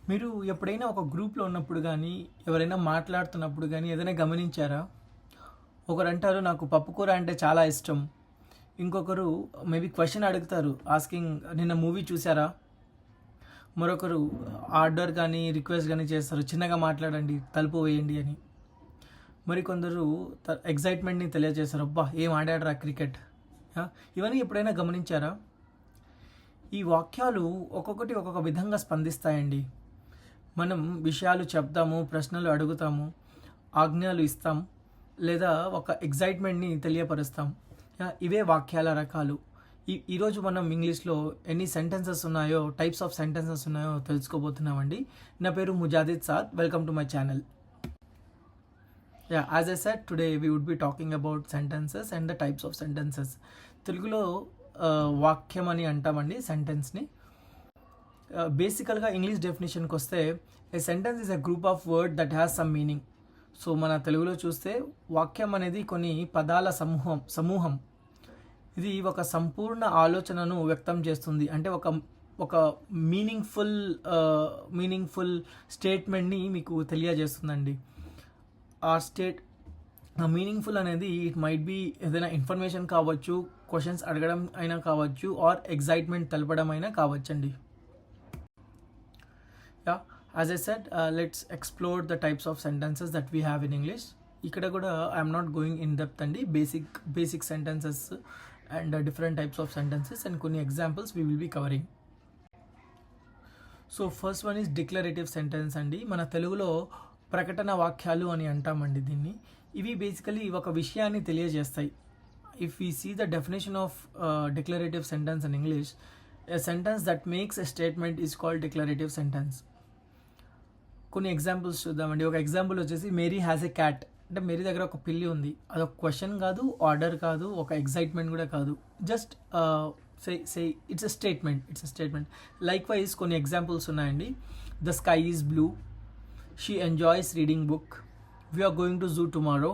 మీరు ఎప్పుడైనా ఒక గ్రూప్లో ఉన్నప్పుడు కానీ ఎవరైనా మాట్లాడుతున్నప్పుడు కానీ ఏదైనా గమనించారా? ఒకరు అంటారు నాకు పప్పుకూర అంటే చాలా ఇష్టం. ఇంకొకరు మేబీ క్వశ్చన్ అడుగుతారు ఆస్కింగ్ నిన్న మూవీ చూసారా? మరొకరు ఆర్డర్ కానీ రిక్వెస్ట్ కానీ చేస్తారు చిన్నగా మాట్లాడండి తలుపు వేయండి అని. మరికొందరు ఎగ్జైట్మెంట్ని తెలియజేస్తారు అబ్బా ఏం ఆడాడరా క్రికెట్. ఇవన్నీ ఎప్పుడైనా గమనించారా? ఈ వాక్యాలు ఒక్కొక్కటి ఒక్కొక్క విధంగా స్పందిస్తాయండి. మనం విషయాలు చెప్తాము, ప్రశ్నలు అడుగుతాము, ఆజ్ఞలు ఇస్తాం, లేదా ఒక ఎగ్జైట్మెంట్ని తెలియపరుస్తాం. ఇవే వాక్యాల రకాలు. ఈరోజు మనం ఇంగ్లీష్లో ఎన్ని సెంటెన్సెస్ ఉన్నాయో, టైప్స్ ఆఫ్ సెంటెన్సెస్ ఉన్నాయో తెలుసుకోబోతున్నామండి. నా పేరు Mujadid Saad. Welcome to my channel. As I said, today we would be talking about sentences and the types of sentences. తెలుగులో వాక్యం అని అంటామండి సెంటెన్స్ని. బేసికల్గా ఇంగ్లీష్ డెఫినేషన్కి వస్తే a sentence is a group of word that has some meaning. So మన తెలుగులో చూస్తే వాక్యం అనేది కొన్ని పదాల సమూహం. ఇది ఒక సంపూర్ణ ఆలోచనను వ్యక్తం చేస్తుంది. అంటే ఒక మీనింగ్ఫుల్ స్టేట్మెంట్ని మీకు తెలియజేస్తుందండి. ఆ మీనింగ్ఫుల్ అనేది ఇట్ మైట్ బి ఏదైనా ఇన్ఫర్మేషన్ కావచ్చు, క్వశ్చన్స్ అడగడం అయినా కావచ్చు, ఆర్ ఎగ్జైట్మెంట్ తెలపడం అయినా కావచ్చండి. As I said, let's explore the types of sentences that we have in English. ఇక్కడ కూడా I'm not going in depth అండి. Basic sentences and different types of sentences and కొన్ని examples we will be covering. So first one is declarative sentence అండి. మన తెలుగులో ప్రకటన వాక్యాలు అని అంటామండి దీన్ని. ఇవి బేసికలీ ఒక విషయాన్ని తెలియజేస్తాయి. If we see the definition of declarative sentence in English, a sentence that makes a statement is called declarative sentence. కొన్ని ఎగ్జాంపుల్స్ చూద్దామండి. ఒక ఎగ్జాంపుల్ వచ్చేసి మేరీ హ్యాస్ ఎ క్యాట్. అంటే మేరీ దగ్గర ఒక పిల్లి ఉంది. అదొక క్వశ్చన్ కాదు, ఆర్డర్ కాదు, ఒక ఎగ్జైట్మెంట్ కూడా కాదు. Just say it's a statement. Likewise కొన్ని ఎగ్జాంపుల్స్ ఉన్నాయండి. The sky is blue, she enjoys reading book, we are going to zoo tomorrow.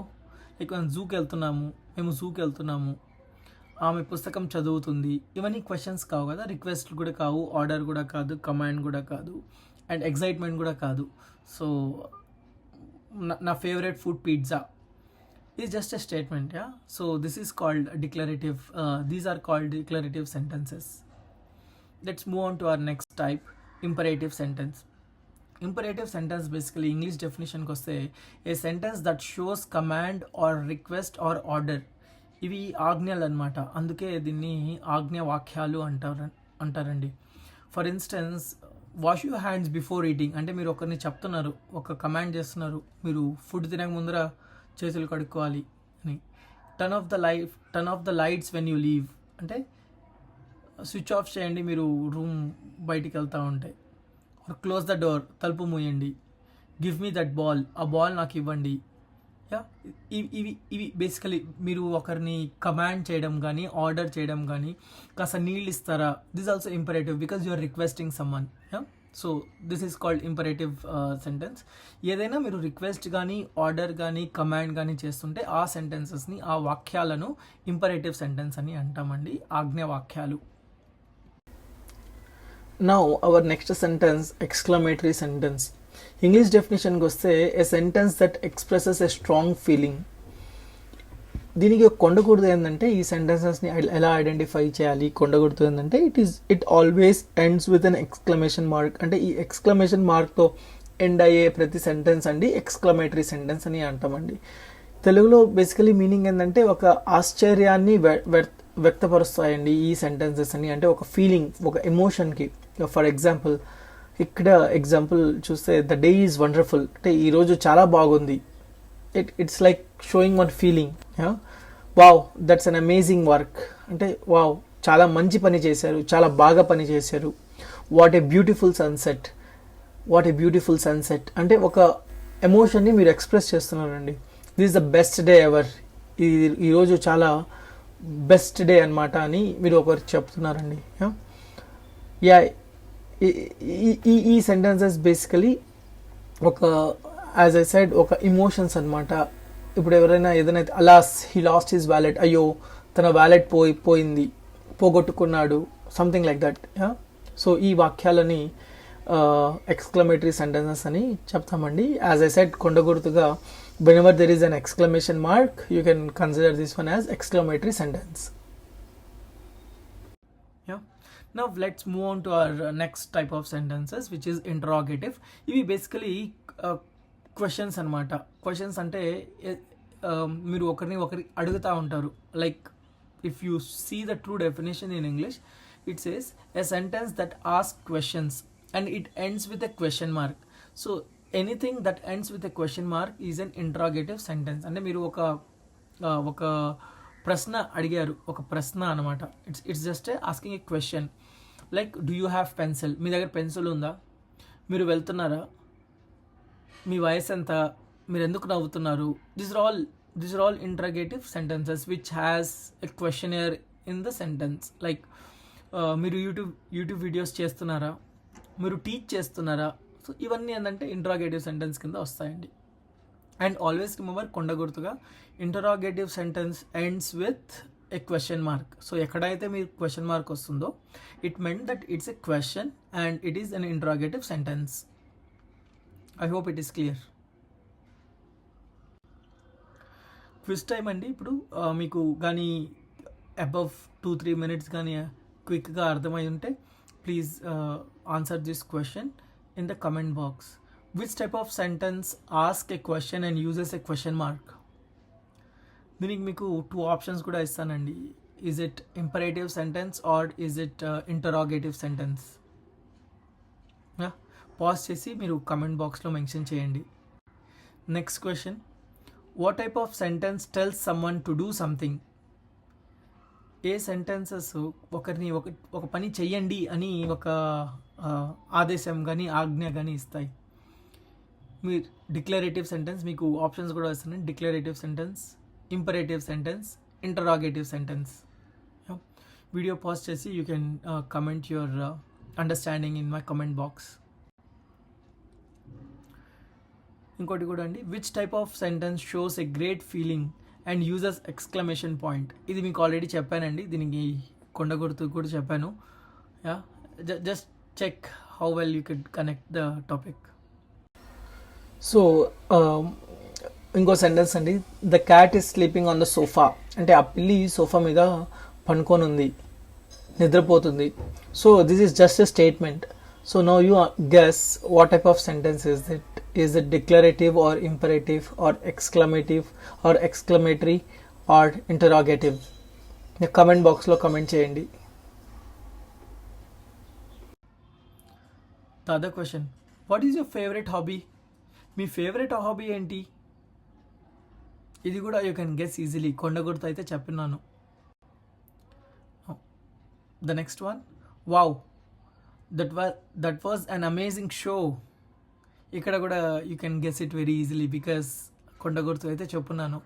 Like మేము జూకి వెళ్తున్నాము, ఆమె పుస్తకం చదువుతుంది. ఇవన్నీ క్వశ్చన్స్ కావు కదా, రిక్వెస్ట్ కూడా కావు, ఆర్డర్ కూడా కాదు, కమాండ్ కూడా కాదు, అండ్ ఎగ్జైట్మెంట్ కూడా కాదు. సో నా favourite food pizza is just a statement. So this is called declarative. These are called declarative sentences. Let's move on to our next type, imperative sentence. Imperative sentence basically English డెఫినేషన్కి వస్తే a sentence that shows command or request or order. ఇవి ఆజ్ఞలు అనమాట. అందుకే దీన్ని ఆజ్ఞ వాక్యాలు అంటారండి. For instance, wash your hands before eating. అంటే మీరు ఒకరిని చెప్తున్నారు, ఒక కమాండ్ చేస్తున్నారు, మీరు ఫుడ్ తినక ముందర చేతులు కడుక్కోవాలి అని. Turn off the lights when you leave. అంటే స్విచ్ ఆఫ్ చేయండి మీరు రూమ్ బయటికి వెళ్తూ ఉంటే. క్లోజ్ ద డోర్, తలుపు మూయండి. గివ్ మీ దట్ బాల్, ఆ బాల్ నాకు ఇవ్వండి. ఇవి బేసికలీ మీరు ఒకరిని కమాండ్ చేయడం కానీ, ఆర్డర్ చేయడం కానీ, కాస్త నీళ్ళు ఇస్తారా, this also imperative because you are requesting someone. So this is called imperative sentence. ఏదైనా మీరు రిక్వెస్ట్ కానీ, ఆర్డర్ కానీ, కమాండ్ కానీ చేస్తుంటే ఆ సెంటెన్సెస్ని, ఆ వాక్యాలను ఇంపరేటివ్ సెంటెన్స్ అని అంటామండి, ఆజ్ఞ వాక్యాలు. Now our next sentence, exclamatory sentence. English డెఫినేషన్కి వస్తే a sentence that expresses a strong feeling. దీనికి కొండకూడదు ఏంటంటే, ఈ సెంటెన్సెస్ని ఎలా ఐడెంటిఫై చేయాలి? కొండకూడదు ఏంటంటే it always ends with an exclamation mark. అంటే ఈ ఎక్స్క్లమేషన్ మార్క్తో ఎండ్ అయ్యే ప్రతి సెంటెన్స్ అండి ఎక్స్క్లమేటరీ సెంటెన్స్ అని అంటామండి. తెలుగులో బేసికలీ మీనింగ్ ఏంటంటే ఒక ఆశ్చర్యాన్ని వ్యక్తపరుస్తాయండి ఈ సెంటెన్సెస్ అని. అంటే ఒక ఫీలింగ్, ఒక ఎమోషన్కి. ఫర్ ఎగ్జాంపుల్, ఇక్కడ ఎగ్జాంపుల్ చూస్తే ద డే ఈజ్ వండర్ఫుల్. అంటే ఈరోజు చాలా బాగుంది. It's like showing one feeling. Wow, that's an amazing work. అంటే వావ్, చాలా మంచి పని చేశారు, చాలా బాగా పని చేశారు. What a beautiful sunset. అంటే ఒక ఎమోషన్ని మీరు ఎక్స్ప్రెస్ చేస్తున్నారండి. This is the best day ever. ఈరోజు చాలా బెస్ట్ డే అనమాట అని మీరు ఒకరు చెప్తున్నారండి. ఈ సెంటెన్సెస్ బేసికలీ ఒక, యాజ్ ఐ సెడ్, ఒక ఇమోషన్స్ అనమాట. ఇప్పుడు ఎవరైనా ఏదైనా అలాస్ హీ లాస్ట్ హిజ్ వ్యాలెట్, అయ్యో తన వ్యాలెట్ పోయింది, పోగొట్టుకున్నాడు, సంథింగ్ లైక్ దట్. సో ఈ వాక్యాలని ఎక్స్క్లమేటరీ సెంటెన్సెస్ అని చెప్తామండి. యాజ్ ఐ సెడ్ కొండ గుర్తుగా whenever there is an exclamation mark you can consider this one as exclamatory sentence. Yeah, now let's move on to our next type of sentences, which is interrogative. ఇవి basically questions అనమాట. Questions అంటే మీరు ఒకరి అడుగుతూ ఉంటారు. Like if you see the true definition in English, it says a sentence that ask questions and it ends with a question mark. So anything that ends with a question mark is an interrogative sentence. అంటే మీరు ఒక ప్రశ్న అడిగారు, ఒక ప్రశ్న అనమాట. It's just asking a question. Like do you have pencil, మీ దగ్గర పెన్సిల్ ఉందా, మీరు వెళ్తున్నారా, మీ వయసు ఎంత, మీరు ఎందుకు నవ్వుతున్నారు. This are all interrogative sentences which has a questioner in the sentence. Like మీరు యూట్యూబ్ వీడియోస్ చేస్తున్నారా, మీరు టీచ్ చేస్తున్నారా. సో ఇవన్నీ ఏంటంటే ఇంట్రాగేటివ్ సెంటెన్స్ కింద వస్తాయండి. అండ్ ఆల్వేస్ రిమెంబర్, కొండ గుర్తుగా interrogative sentence ends with a question mark. So ఎక్కడైతే మీరు క్వశ్చన్ మార్క్ వస్తుందో it meant that it's a question and it is an interrogative sentence. I hope it is clear. Quiz time అండి. ఇప్పుడు మీకు కానీ above 2-3 minutes కానీ క్విక్గా అర్థమై ఉంటే please answer this question in the comment box. Which type of sentence asks a question and uses a question mark? దీనికి మీకు 2 options కూడా ఇస్తానండి. Is it imperative sentence or is it interrogative sentence? Pause చేసి మీరు comment బాక్స్లో mention చేయండి. Next question, what type of sentence tells someone to do something? A sentences ఒకరిని ఒక పని చెయ్యండి అని ఒక ఆదేశం కానీ ఆజ్ఞ కానీ ఇస్తాయి. మీరు డిక్లరేటివ్ సెంటెన్స్, మీకు ఆప్షన్స్ కూడా వస్తున్నాయి. Declarative sentence, imperative sentence, interrogative sentence. Video pause చేసి you can comment your understanding in my comment box. ఇంకోటి కూడా అండి, which type of sentence shows a great feeling and uses exclamation point. ఇది మీకు already చెప్పానండి, దీనికి కొండ గుర్తు కూడా చెప్పాను. Just check how well you could connect the topic. So ఇంకో సెంటెన్స్ అండి, the cat is sleeping on the sofa. అంటే ఆ పిల్లి సోఫా మీద పనుకొని ఉంది, నిద్రపోతుంది. So this is just a statement. So now you guess what type of sentence is it. Is it declarative or imperative or exclamative or exclamatory or interrogative? Comment box lo comment cheyandi. The other question, what is your favorite hobby? Me favourite hobby ఏంటి? ఇది కూడా you can guess easily. కొండ గుర్తు అయితే చెప్పినాను. The next one, wow, that was an amazing show. ఇక్కడ కూడా you can guess it very easily because కొండ గుర్తు అయితే చెప్పున్నాను.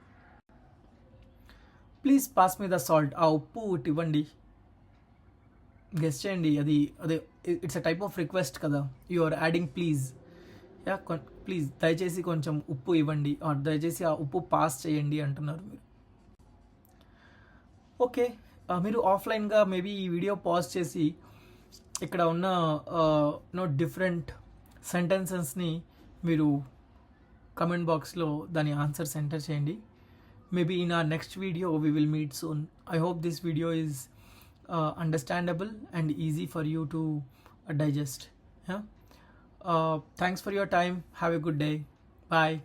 Please pass me the salt. ఆ ఉప్పు ఇవ్వండి. గెస్ చేయండి. అదే it's a type of request కదా. You are adding please. Please దయచేసి కొంచెం ఉప్పు ఇవ్వండి, ఆర్ దయచేసి ఆ ఉప్పు పాస్ చేయండి అంటున్నారు మీరు. ఓకే, మీరు ఆఫ్లైన్గా మేబీ ఈ వీడియో పాజ్ చేసి ఇక్కడ ఉన్న డిఫరెంట్ సెంటెన్సెస్ని మీరు కమెంట్ బాక్స్లో దాని ఆన్సర్స్ ఎంటర్ చేయండి. Maybe in our next video we will meet soon. I hope this video is understandable and easy for you to digest. Thanks for your time. Have a good day. Bye.